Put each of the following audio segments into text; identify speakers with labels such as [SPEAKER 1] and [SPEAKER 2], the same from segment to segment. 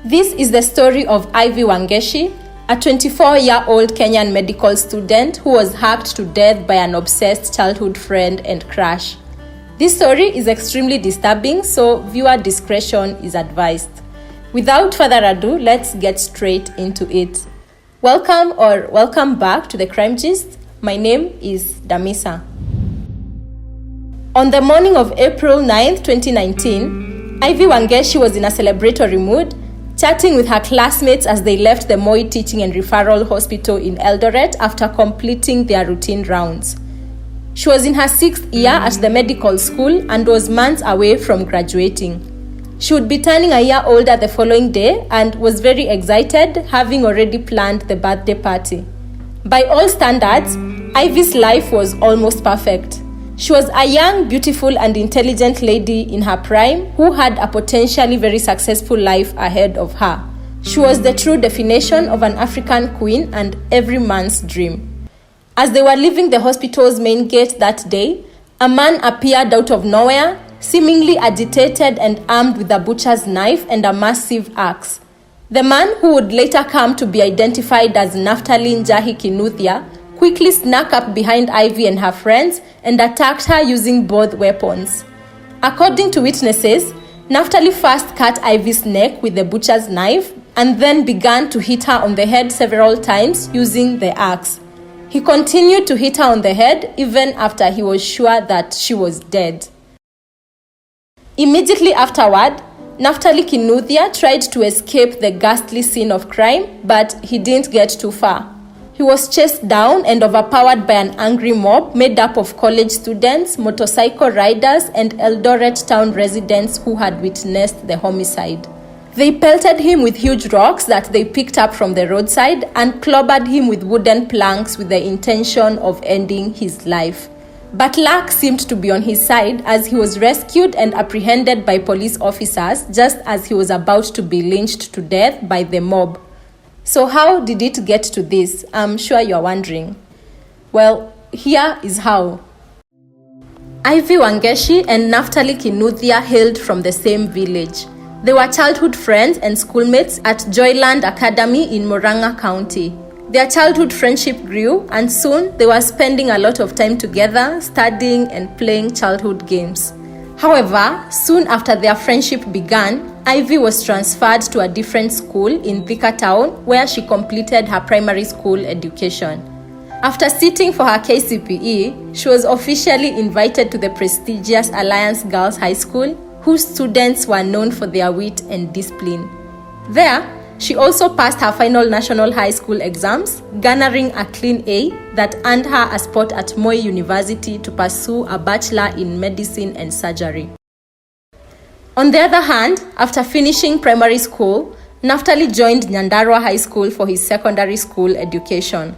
[SPEAKER 1] This is the story of Ivy Wangechi, a 24-year-old Kenyan medical student who was hacked to death by an obsessed childhood friend and crush. This story is extremely disturbing, so viewer discretion is advised. Without further ado, let's get straight into it. Welcome back to the Crime Gist. My name is Damisa. On the morning of April 9, 2019, Ivy Wangechi was in a celebratory mood, chatting with her classmates as they left the Moi Teaching and Referral Hospital in Eldoret after completing their routine rounds. She was in her 6th year at the medical school and was months away from graduating. She would be turning a year older the following day and was very excited, having already planned the birthday party. By all standards, Ivy's life was almost perfect. She was a young, beautiful, and intelligent lady in her prime who had a potentially very successful life ahead of her. She was the true definition of an African queen and every man's dream. As they were leaving the hospital's main gate that day, a man appeared out of nowhere, seemingly agitated and armed with a butcher's knife and a massive axe. The man, who would later come to be identified as Naftali Kinuthia, quickly snuck up behind Ivy and her friends and attacked her using both weapons. According to witnesses, Naftali first cut Ivy's neck with the butcher's knife and then began to hit her on the head several times using the axe. He continued to hit her on the head even after he was sure that she was dead. Immediately afterward, Naftali Kinuthia tried to escape the ghastly scene of crime, but he didn't get too far. He was chased down and overpowered by an angry mob made up of college students, motorcycle riders, and Eldoret town residents who had witnessed the homicide. They pelted him with huge rocks that they picked up from the roadside and clobbered him with wooden planks with the intention of ending his life. But luck seemed to be on his side as he was rescued and apprehended by police officers just as he was about to be lynched to death by the mob. So how did it get to this? I'm sure you're wondering. Well, here is how. Ivy Wangechi and Naftali Kinuthia hailed from the same village. They were childhood friends and schoolmates at Joyland Academy in Murang'a County. Their childhood friendship grew, and soon they were spending a lot of time together, studying and playing childhood games. However, soon after their friendship began, Ivy was transferred to a different school in Thika town where she completed her primary school education. After sitting for her KCPE, she was officially invited to the prestigious Alliance Girls High School, whose students were known for their wit and discipline. There, she also passed her final national high school exams, garnering a clean A that earned her a spot at Moi University to pursue a bachelor in medicine and surgery. On the other hand, after finishing primary school, Naftali joined Nyandarua High School for his secondary school education.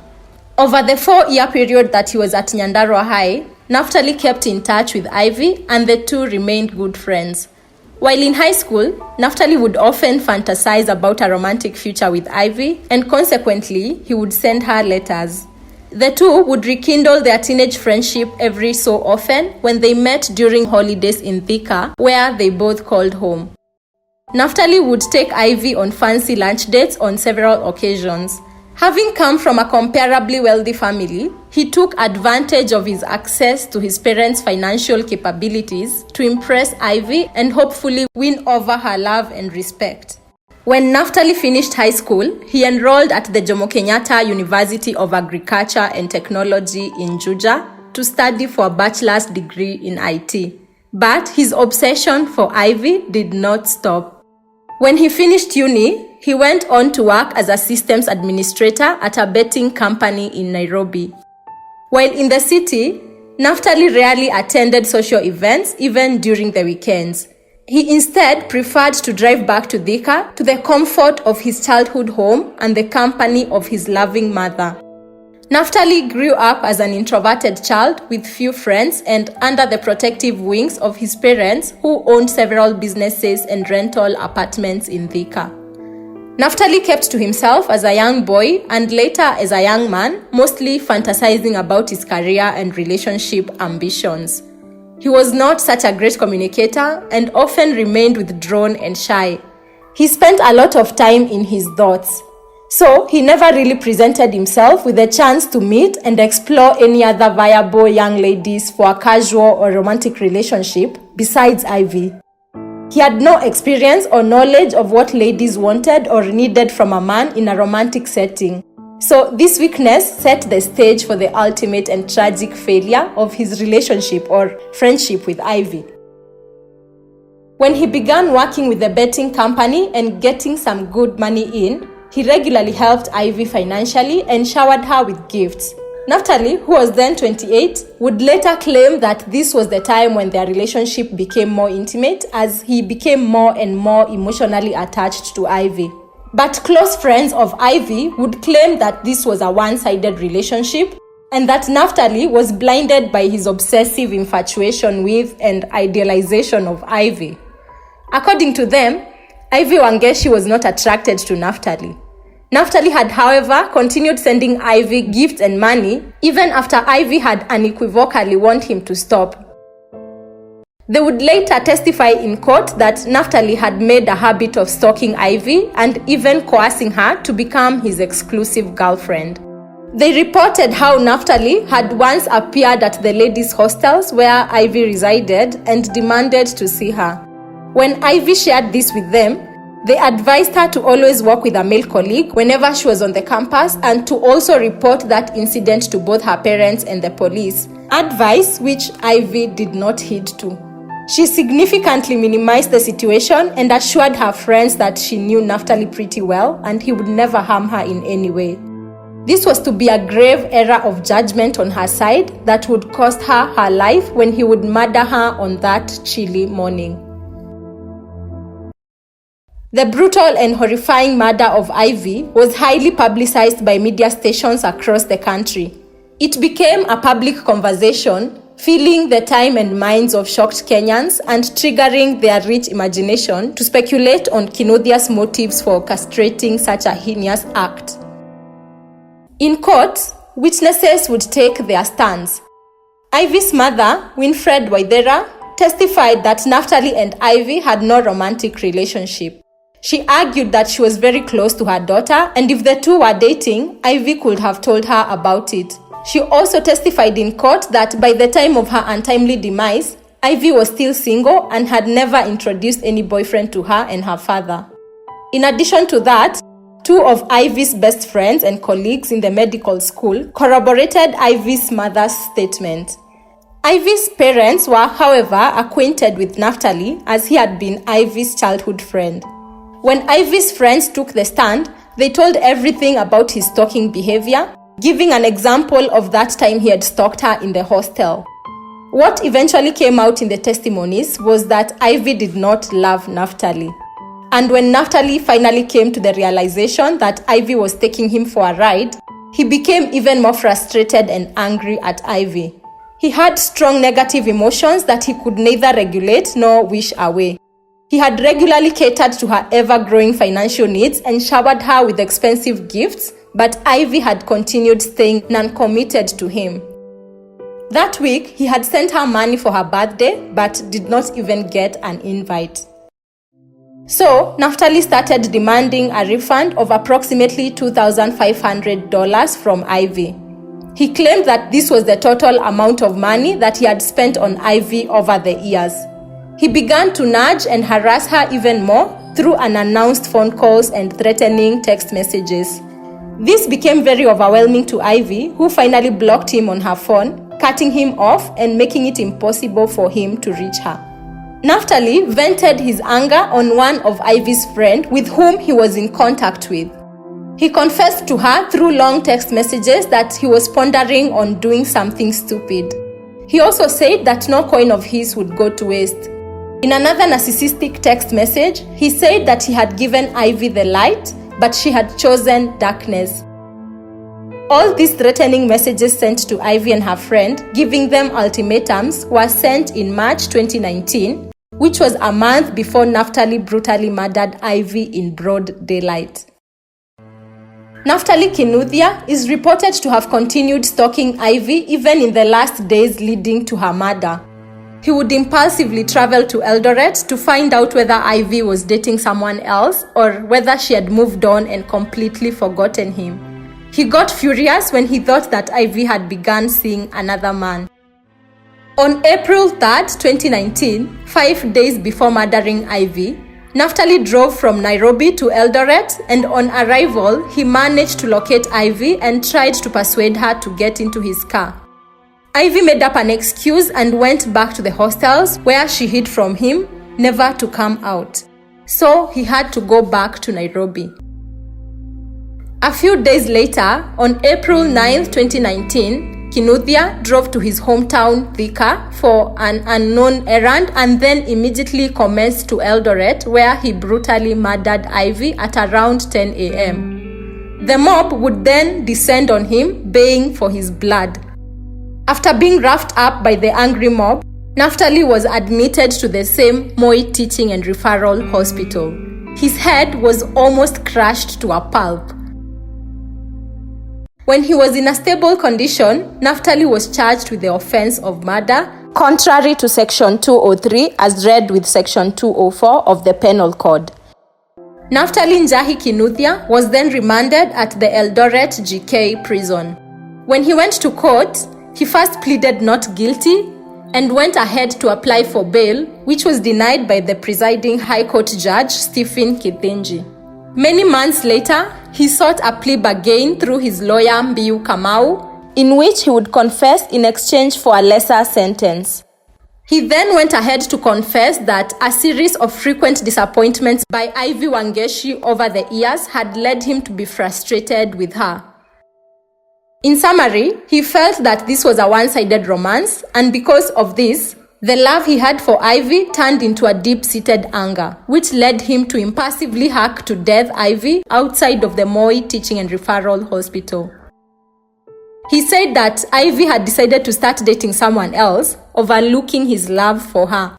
[SPEAKER 1] Over the 4-year period that he was at Nyandarua High, Naftali kept in touch with Ivy and the two remained good friends. While in high school, Naftali would often fantasize about a romantic future with Ivy, and consequently, he would send her letters. The two would rekindle their teenage friendship every so often when they met during holidays in Thika, where they both called home. Naftali would take Ivy on fancy lunch dates on several occasions. Having come from a comparably wealthy family, he took advantage of his access to his parents' financial capabilities to impress Ivy and hopefully win over her love and respect. When Naftali finished high school, he enrolled at the Jomo Kenyatta University of Agriculture and Technology in Juja to study for a bachelor's degree in IT. But his obsession for Ivy did not stop. When he finished uni, he went on to work as a systems administrator at a betting company in Nairobi. While in the city, Naftali rarely attended social events even during the weekends. He instead preferred to drive back to Thika to the comfort of his childhood home and the company of his loving mother. Naftali grew up as an introverted child with few friends and under the protective wings of his parents, who owned several businesses and rental apartments in Thika. Naftali kept to himself as a young boy and later as a young man, mostly fantasizing about his career and relationship ambitions. He was not such a great communicator and often remained withdrawn and shy. He spent a lot of time in his thoughts. So he never really presented himself with a chance to meet and explore any other viable young ladies for a casual or romantic relationship besides Ivy. He had no experience or knowledge of what ladies wanted or needed from a man in a romantic setting. So this weakness set the stage for the ultimate and tragic failure of his relationship or friendship with Ivy. When he began working with a betting company and getting some good money in, he regularly helped Ivy financially and showered her with gifts. Naftali, who was then 28, would later claim that this was the time when their relationship became more intimate as he became more and more emotionally attached to Ivy. But close friends of Ivy would claim that this was a one-sided relationship and that Naftali was blinded by his obsessive infatuation with and idealization of Ivy. According to them, Ivy Wangechi was not attracted to Naftali. Naftali had, however, continued sending Ivy gifts and money even after Ivy had unequivocally warned him to stop. They would later testify in court that Naftali had made a habit of stalking Ivy and even coercing her to become his exclusive girlfriend. They reported how Naftali had once appeared at the ladies' hostels where Ivy resided and demanded to see her. When Ivy shared this with them, they advised her to always work with a male colleague whenever she was on the campus and to also report that incident to both her parents and the police, advice which Ivy did not heed to. She significantly minimized the situation and assured her friends that she knew Naftali pretty well and he would never harm her in any way. This was to be a grave error of judgment on her side that would cost her her life when he would murder her on that chilly morning. The brutal and horrifying murder of Ivy was highly publicized by media stations across the country. It became a public conversation, filling the time and minds of shocked Kenyans and triggering their rich imagination to speculate on Kinuthia's motives for orchestrating such a heinous act. In court, witnesses would take their stands. Ivy's mother, Winfred Waithera, testified that Naftali and Ivy had no romantic relationship. She argued that she was very close to her daughter, and if the two were dating, Ivy could have told her about it. She also testified in court that by the time of her untimely demise, Ivy was still single and had never introduced any boyfriend to her and her father. In addition to that, two of Ivy's best friends and colleagues in the medical school corroborated Ivy's mother's statement. Ivy's parents were, however, acquainted with Naftali as he had been Ivy's childhood friend. When Ivy's friends took the stand, they told everything about his stalking behavior, giving an example of that time he had stalked her in the hostel. What eventually came out in the testimonies was that Ivy did not love Naftali. And when Naftali finally came to the realization that Ivy was taking him for a ride, he became even more frustrated and angry at Ivy. He had strong negative emotions that he could neither regulate nor wish away. He had regularly catered to her ever-growing financial needs and showered her with expensive gifts, but Ivy had continued staying non-committed to him. That week, he had sent her money for her birthday, but did not even get an invite. So, Naftali started demanding a refund of approximately $2,500 from Ivy. He claimed that this was the total amount of money that he had spent on Ivy over the years. He began to nudge and harass her even more through unannounced phone calls and threatening text messages. This became very overwhelming to Ivy, who finally blocked him on her phone, cutting him off and making it impossible for him to reach her. Naftali vented his anger on one of Ivy's friends with whom he was in contact with. He confessed to her through long text messages that he was pondering on doing something stupid. He also said that no coin of his would go to waste. In another narcissistic text message, he said that he had given Ivy the light, but she had chosen darkness. All these threatening messages sent to Ivy and her friend, giving them ultimatums, were sent in March 2019, which was a month before Naftali brutally murdered Ivy in broad daylight. Naftali Kinuthia is reported to have continued stalking Ivy even in the last days leading to her murder. he would impulsively travel to Eldoret to find out whether Ivy was dating someone else or whether she had moved on and completely forgotten him. He got furious when he thought that Ivy had begun seeing another man. On April 3rd, 2019, 5 days before murdering Ivy, Naftali drove from Nairobi to Eldoret, and on arrival, he managed to locate Ivy and tried to persuade her to get into his car. Ivy made up an excuse and went back to the hostels where she hid from him, never to come out. So he had to go back to Nairobi. A few days later, on April 9, 2019, Kinuthia drove to his hometown Thika for an unknown errand and then immediately commenced to Eldoret, where he brutally murdered Ivy at around 10 a.m. The mob would then descend on him, baying for his blood. After being roughed up by the angry mob, Naftali was admitted to the same Moi Teaching and Referral Hospital. His head was almost crushed to a pulp. When he was in a stable condition, Naftali was charged with the offense of murder, contrary to Section 203 as read with Section 204 of the Penal Code. Naftali Kinuthia was then remanded at the Eldoret GK prison. When he went to court, he first pleaded not guilty and went ahead to apply for bail, which was denied by the presiding High Court Judge Stephen Kithinji. Many months later, he sought a plea bargain through his lawyer Mbiu Kamau, in which he would confess in exchange for a lesser sentence. He then went ahead to confess that a series of frequent disappointments by Ivy Wangechi over the years had led him to be frustrated with her. In summary, he felt that this was a one-sided romance, and because of this, the love he had for Ivy turned into a deep-seated anger, which led him to impulsively hack to death Ivy outside of the Moi Teaching and Referral Hospital. He said that Ivy had decided to start dating someone else, overlooking his love for her.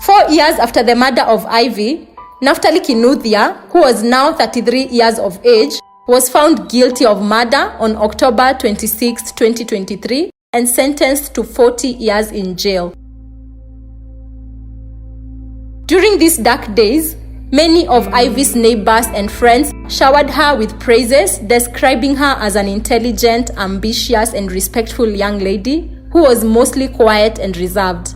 [SPEAKER 1] 4 years after the murder of Ivy, Naftali Kinuthia, who was now 33 years of age, was found guilty of murder on October 26, 2023, and sentenced to 40 years in jail. During these dark days, many of Ivy's neighbors and friends showered her with praises, describing her as an intelligent, ambitious, and respectful young lady who was mostly quiet and reserved.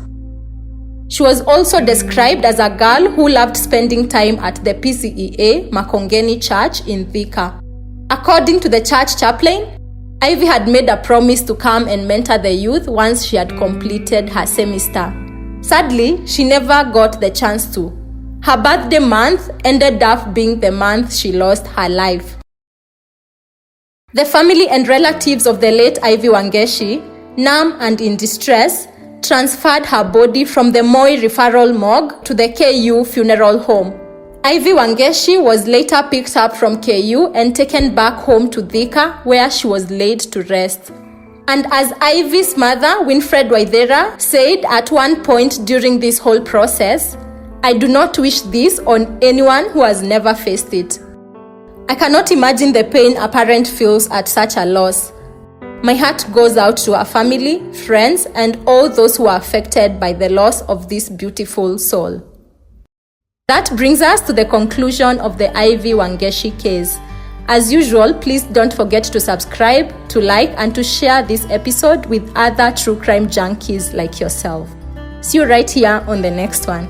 [SPEAKER 1] She was also described as a girl who loved spending time at the PCEA Makongeni Church in Thika. According to the church chaplain, Ivy had made a promise to come and mentor the youth once she had completed her semester. Sadly, she never got the chance to. Her birthday month ended up being the month she lost her life. The family and relatives of the late Ivy Wangechi, numb and in distress, transferred her body from the Moi Referral Morgue to the KU funeral home. Ivy Wangechi was later picked up from KU and taken back home to Thika, where she was laid to rest. And as Ivy's mother, Winfred Waithera, said at one point during this whole process, "I do not wish this on anyone who has never faced it. I cannot imagine the pain a parent feels at such a loss. My heart goes out to her family, friends, and all those who are affected by the loss of this beautiful soul." That brings us to the conclusion of the Ivy Wangechi case. As usual, please don't forget to subscribe, to like, and to share this episode with other true crime junkies like yourself. See you right here on the next one.